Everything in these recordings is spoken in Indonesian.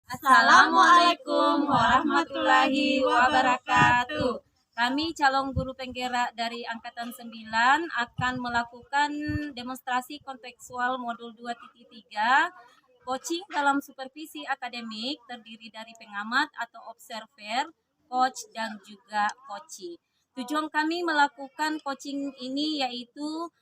Assalamualaikum warahmatullahi wabarakatuh. Kami calon guru penggerak dari Angkatan 9 akan melakukan demonstrasi kontekstual modul 2.3 coaching dalam supervisi akademik terdiri dari pengamat atau observer, coach, dan juga coachee. Tujuan kami melakukan coaching ini yaitu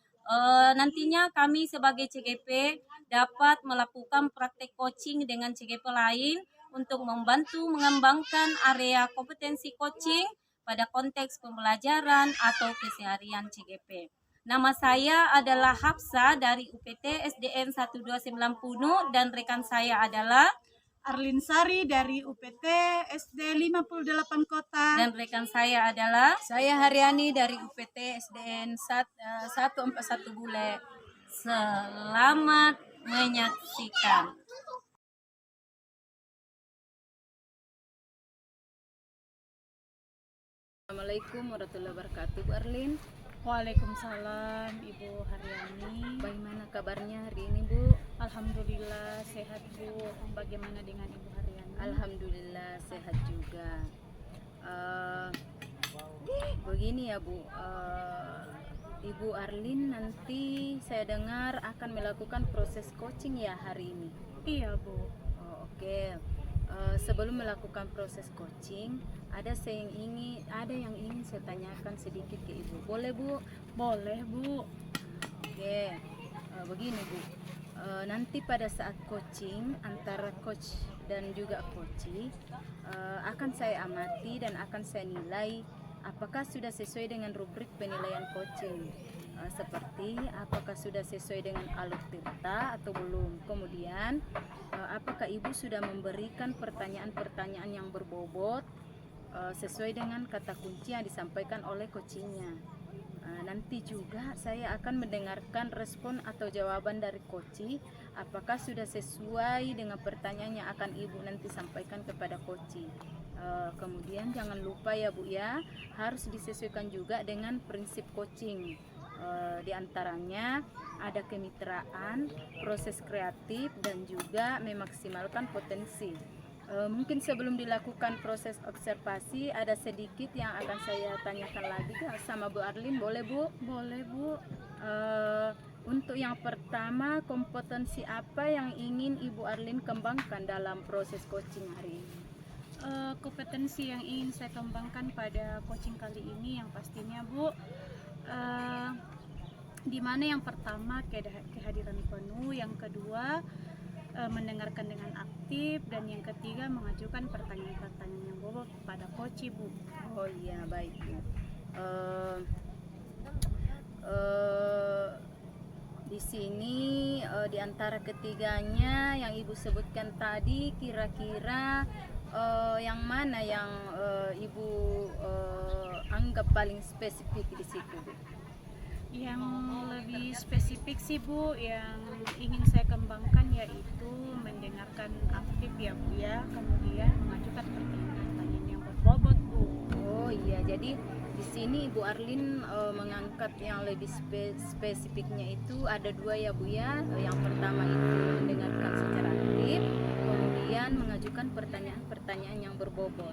nantinya kami sebagai CGP dapat melakukan praktek coaching dengan CGP lain untuk membantu mengembangkan area kompetensi coaching pada konteks pembelajaran atau keseharian CGP. Nama saya adalah Hafsa dari UPT SDN 1290 dan rekan saya adalah Arlin Sari dari UPT SD 58 Kota. Dan rekan saya adalah saya Haryani dari UPT SDN 141 Bule. Selamat menyaksikan. Assalamualaikum warahmatullahi wabarakatuh, Bu Arlin. Waalaikumsalam, Ibu Haryani. Bagaimana kabarnya hari ini, Bu? Alhamdulillah sehat, Bu. Bagaimana dengan Ibu Haryani? Alhamdulillah sehat juga. Begini ya, Bu. Ibu Arlin nanti saya dengar akan melakukan proses coaching ya hari ini. Iya, Bu. Oke. Sebelum melakukan proses coaching, ada yang ingin saya tanyakan sedikit ke Ibu. Boleh, Bu? Boleh, Bu. Oke. Begini, Bu. Nanti pada saat coaching antara coach dan juga coachee akan saya amati dan akan saya nilai apakah sudah sesuai dengan rubrik penilaian coaching, seperti apakah sudah sesuai dengan alur tirta atau belum. Kemudian apakah Ibu sudah memberikan pertanyaan-pertanyaan yang berbobot sesuai dengan kata kunci yang disampaikan oleh coachingnya. Nanti juga saya akan mendengarkan respon atau jawaban dari coachee apakah sudah sesuai dengan pertanyaan yang akan Ibu nanti sampaikan kepada coachee. Kemudian jangan lupa ya, Bu ya, harus disesuaikan juga dengan prinsip coaching. Di antaranya ada kemitraan, proses kreatif, dan juga memaksimalkan potensi. Mungkin sebelum dilakukan proses observasi ada sedikit yang akan saya tanyakan lagi sama Bu Arlin. Boleh, Bu? Boleh, Bu. Untuk yang pertama, kompetensi apa yang ingin Ibu Arlin kembangkan dalam proses coaching hari ini? Kompetensi yang ingin saya kembangkan pada coaching kali ini yang pastinya, Bu, di mana yang pertama kehadiran penuh, yang kedua mendengarkan dengan aktif, dan yang ketiga mengajukan pertanyaan-pertanyaan yang bobot pada coachee, Bu. Oh iya, baik, Bu. Di sini di antara ketiganya yang Ibu sebutkan tadi, kira-kira yang mana yang Ibu anggap paling spesifik di situ, Bu? Yang lebih spesifik sih, Bu, yang ingin saya kembangkan yaitu mendengarkan aktif ya, Bu ya, kemudian mengajukan pertanyaan-pertanyaan yang berbobot, Bu. Oh iya, jadi di sini Ibu Arlin mengangkat yang lebih spesifiknya itu ada dua ya, Bu ya. Yang pertama itu mendengarkan secara aktif, kemudian mengajukan pertanyaan-pertanyaan yang berbobot.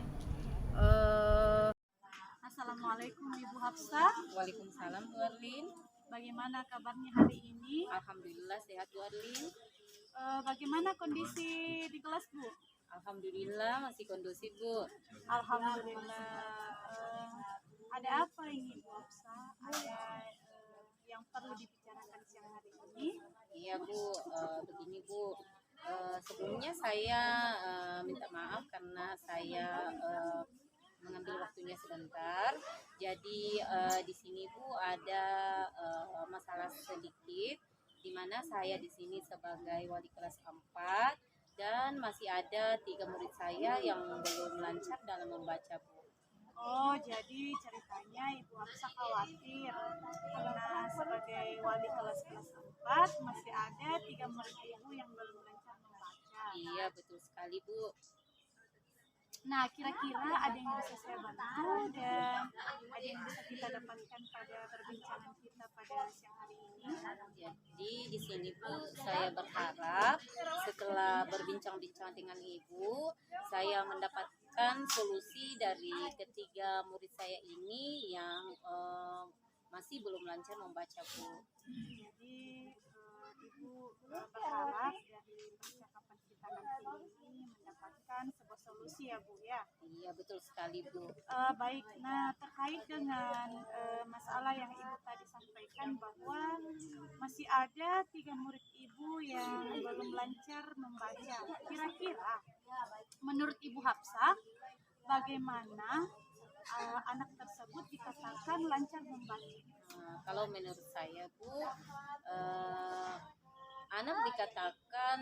Assalamualaikum, Ibu Hafsa. Waalaikumsalam, Bu Arlin. Bagaimana kabarnya hari ini? Alhamdulillah sehat, Bu Arlin. Bagaimana kondisi di kelas, Bu? Alhamdulillah masih kondusif, Bu. Alhamdulillah. Ada apa ini, Bu Hafsa? Ada yang perlu dibicarakan siang hari ini? Iya, Bu. Begini, Bu. Sebelumnya saya minta maaf karena saya mengambil waktunya sebentar. Jadi di sini, Bu, ada masalah sedikit, di mana saya di sini sebagai wali kelas 4 dan masih ada 3 murid saya yang belum lancar dalam membaca, Bu. Oh, jadi ceritanya Ibu Hafsa khawatir karena sebagai wali kelas 4 masih ada 3 murid Ibu yang belum lancar membaca. Iya, betul sekali, Bu. Nah, kira-kira ada yang bisa saya bantu dan ada yang bisa kita dapatkan pada perbincangan kita pada siang hari ini? Jadi di sini Bu, saya berharap setelah berbincang-bincang dengan Ibu, saya mendapatkan solusi dari ketiga murid saya ini yang masih belum lancar membaca Bu. Jadi Ibu berharap dari percakapan kita nanti ini mendapatkan sebuah solusi ya Bu ya. Iya betul sekali Bu. Baik, nah terkait dengan masalah yang Ibu tadi sampaikan bahwa masih ada 3 murid Ibu yang belum lancar membaca. Kira-kira menurut Ibu Hafsah, bagaimana anak tersebut dikatakan lancar membaca? Kalau menurut saya Bu, anak dikatakan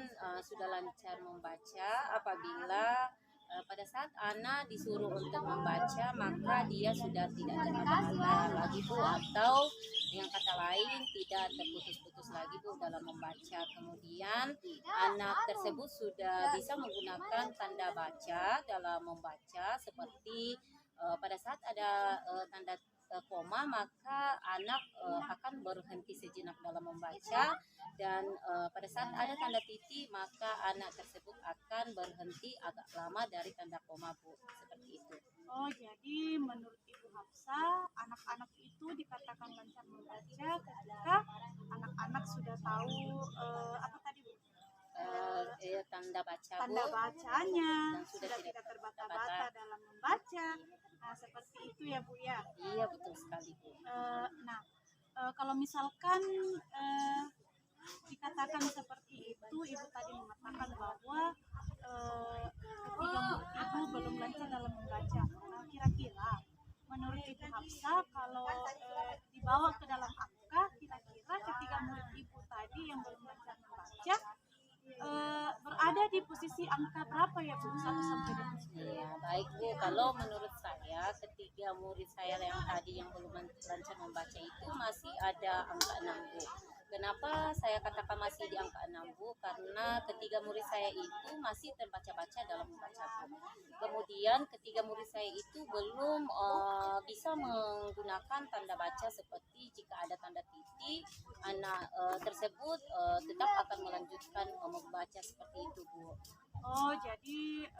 sudah lancar membaca apabila pada saat anak disuruh untuk membaca maka dia sudah tidak terhenti lagi Bu, atau dengan kata lain tidak terputus-putus lagi Bu dalam membaca. Kemudian anak tersebut sudah bisa menggunakan tanda baca dalam membaca, seperti pada saat ada tanda koma maka anak akan berhenti sejenak dalam membaca, dan pada saat ada tanda titik maka anak tersebut akan berhenti agak lama dari tanda koma Bu, seperti itu. Oh, jadi menurut Ibu Hafsah, anak-anak itu dikatakan lancar membaca ketika anak-anak sudah tahu apa tadi Bu? Tanda baca Bu, Tanda bacanya, dan sudah tidak terbata-bata dalam membaca. Nah, seperti itu ya Bu ya. Iya betul sekali Bu. Nah, kalau misalkan dikatakan seperti itu, Ibu tadi mengatakan bahwa ketiga murid Ibu belum lancar dalam membaca. Nah, kira-kira menurut Ibu Hafsah, kalau dibawa ke dalam angka, kira-kira ketiga murid Ibu tadi yang belum lancar membaca berada di posisi angka berapa ya Bu? 1 sampai 10. Iya, baik Bu. Kalau menurut saya, ketiga murid saya yang tadi yang belum lancar membaca itu masih ada angka 6 Bu. Kenapa saya katakan masih di angka 6 Bu? Karena ketiga murid saya itu masih terbaca-baca dalam membaca Bu. Kemudian ketiga murid saya itu belum bisa menggunakan tanda baca, seperti jika ada tanda titik, anak tersebut tetap akan melanjutkan membaca seperti itu Bu. Oh, jadi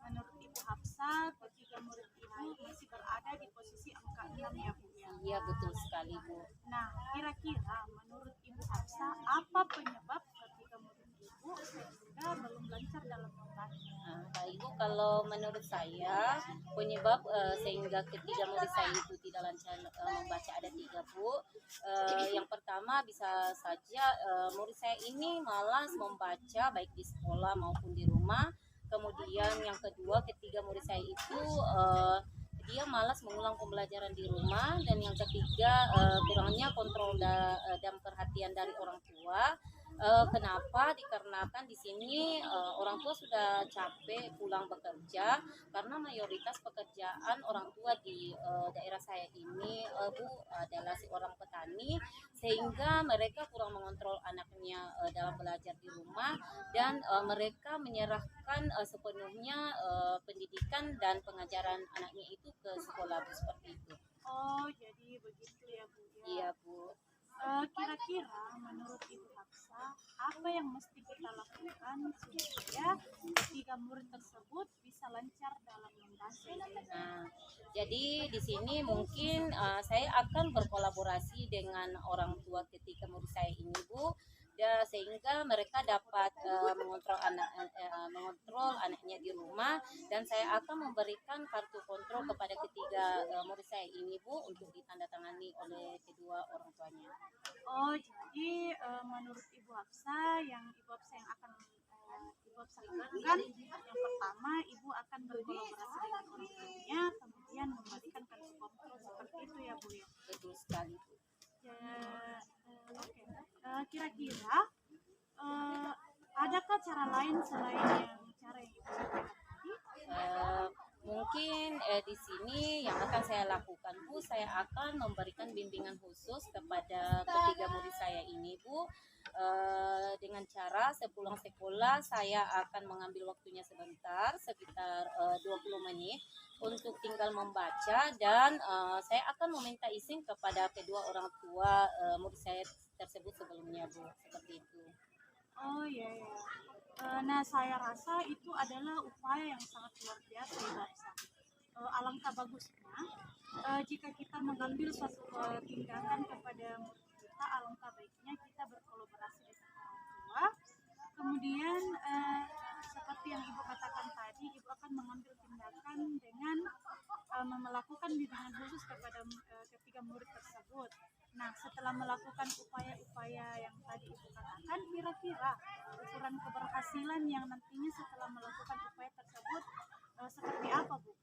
menurut Ibu Hafsah, ketiga murid Ibu masih berada di posisi angka 6 ya Bu ya? Iya betul sekali Bu. Nah, kira-kira menurut Ibu Hafsah, apa penyebab ketiga murid Ibu sehingga belum lancar dalam membaca? Baik Bu, kalau menurut saya penyebab sehingga ketiga murid saya itu tidak lancar membaca ada 3 Bu. Yang pertama bisa saja murid saya ini malas membaca baik di sekolah maupun di rumah. Kemudian yang kedua, ketiga murid saya itu dia malas mengulang pembelajaran di rumah, dan yang ketiga kurangnya kontrol dan perhatian dari orang tua. Kenapa? Dikarenakan di sini orang tua sudah capek pulang bekerja, karena mayoritas pekerjaan orang tua di daerah saya ini Bu adalah seorang petani, sehingga mereka kurang mengontrol anaknya dalam belajar di rumah, dan mereka menyerahkan sepenuhnya pendidikan dan pengajaran anaknya itu ke sekolah Bu, seperti itu. Oh, jadi begitu ya Bu ya. Iya Bu. Kira-kira menurut Ibu Hafsah, apa yang mesti kita lakukan supaya ketiga murid tersebut bisa lancar dalam membaca? Nah, jadi di sini mungkin saya akan berkolaborasi dengan orang tua ketika murid saya ini Bu, sehingga mereka dapat mengontrol anaknya di rumah, dan saya akan memberikan kartu kontrol kepada ketiga murid saya ini Bu untuk ditandatangani oleh kedua orang tuanya. Oh, jadi menurut Ibu Hafsah yang akan Ibu Hafsah lakukan, yang pertama Ibu akan berkolaborasi dengan orang tuanya, kemudian memberikan kartu kontrol seperti itu ya Bu ya. Betul sekali Bu. Ya, oke. Kira-kira adakah cara lain selain cara yang Ibu sampaikan tadi? Mungkin di sini yang akan saya lakukan Bu, saya akan memberikan bimbingan khusus kepada ketiga murid saya ini Bu, dengan cara sepulang sekolah saya akan mengambil waktunya sebentar sekitar 20 menit untuk tinggal membaca dan saya akan meminta izin kepada kedua orang tua murid saya tersebut sebelumnya Bu, seperti itu. Oh iya ya. Nah saya rasa itu adalah upaya yang sangat luar biasa ya Barsa. Alangkah bagusnya jika kita mengambil suatu tindakan kepada murid kita, alangkah baiknya kita berkolaborasi dengan orang tua. Kemudian seperti yang Ibu katakan tadi, Ibu akan mengambil tindakan dengan melakukan bimbingan khusus kepada ketiga murid tersebut. Nah, setelah melakukan upaya-upaya yang tadi Ibu katakan, kira-kira ukuran keberhasilan yang nantinya setelah melakukan upaya tersebut seperti apa, Bu?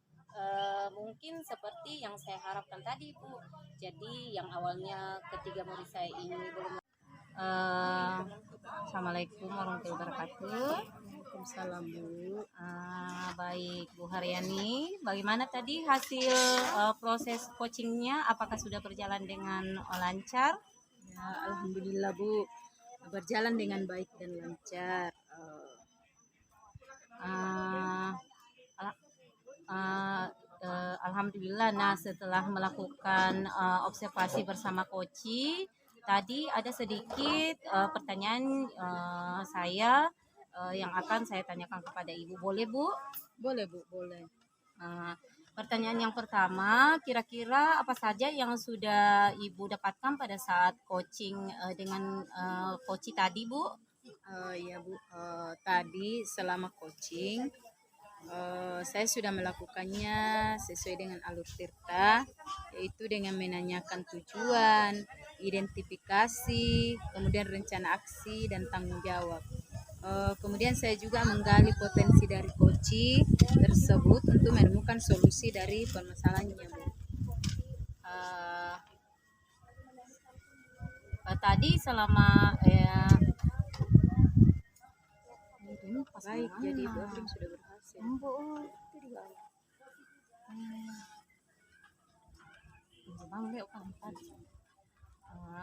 Mungkin seperti yang saya harapkan tadi Bu. Jadi yang awalnya ketiga murid saya ini belum. Assalamualaikum warahmatullahi wabarakatuh. Waalaikumsalam Bu. Baik Bu Haryani, bagaimana tadi hasil proses coachingnya? Apakah sudah berjalan dengan lancar? Ya, alhamdulillah Bu, berjalan dengan baik dan lancar. Alhamdulillah. Nah, setelah melakukan observasi bersama Koci, tadi ada sedikit pertanyaan saya yang akan saya tanyakan kepada Ibu. Boleh Bu? Boleh Bu, boleh. Pertanyaan yang pertama, kira-kira apa saja yang sudah Ibu dapatkan pada saat coaching dengan Koci tadi Bu? Ya Bu, tadi selama coaching saya sudah melakukannya sesuai dengan alur tirta, yaitu dengan menanyakan tujuan, identifikasi, kemudian rencana aksi dan tanggung jawab. Kemudian saya juga menggali potensi dari koci tersebut untuk menemukan solusi dari permasalahannya Bu. Tadi selama Baik, jadi boarding sudah berhasil.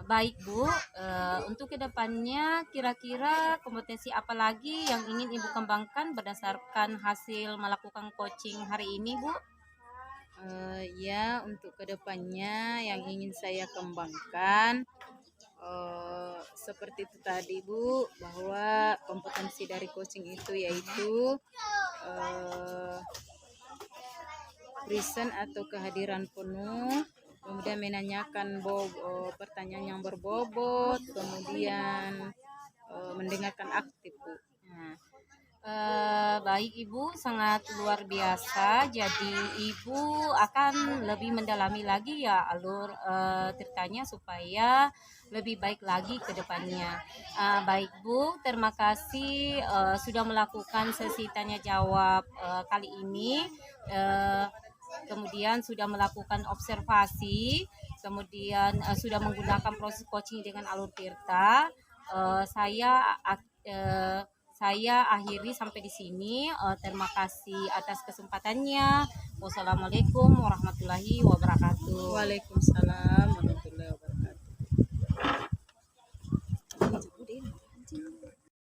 Baik Bu, untuk kedepannya kira-kira kompetensi apa lagi yang ingin Ibu kembangkan berdasarkan hasil melakukan coaching hari ini Bu? Ya, untuk kedepannya yang ingin saya kembangkan seperti itu tadi Bu, bahwa kompetensi dari coaching itu yaitu present atau kehadiran penuh, kemudian menanyakan pertanyaan yang berbobot, kemudian mendengarkan aktif Bu. Baik Ibu, sangat luar biasa. Jadi Ibu akan lebih mendalami lagi ya alur ceritanya supaya lebih baik lagi ke depannya. Baik Bu, terima kasih sudah melakukan sesi tanya jawab kali ini. Kemudian sudah melakukan observasi, kemudian sudah menggunakan proses coaching dengan alur tirta. Saya akhiri sampai di sini. Terima kasih atas kesempatannya. Wassalamualaikum warahmatullahi wabarakatuh. Waalaikumsalam warahmatullahi wabarakatuh.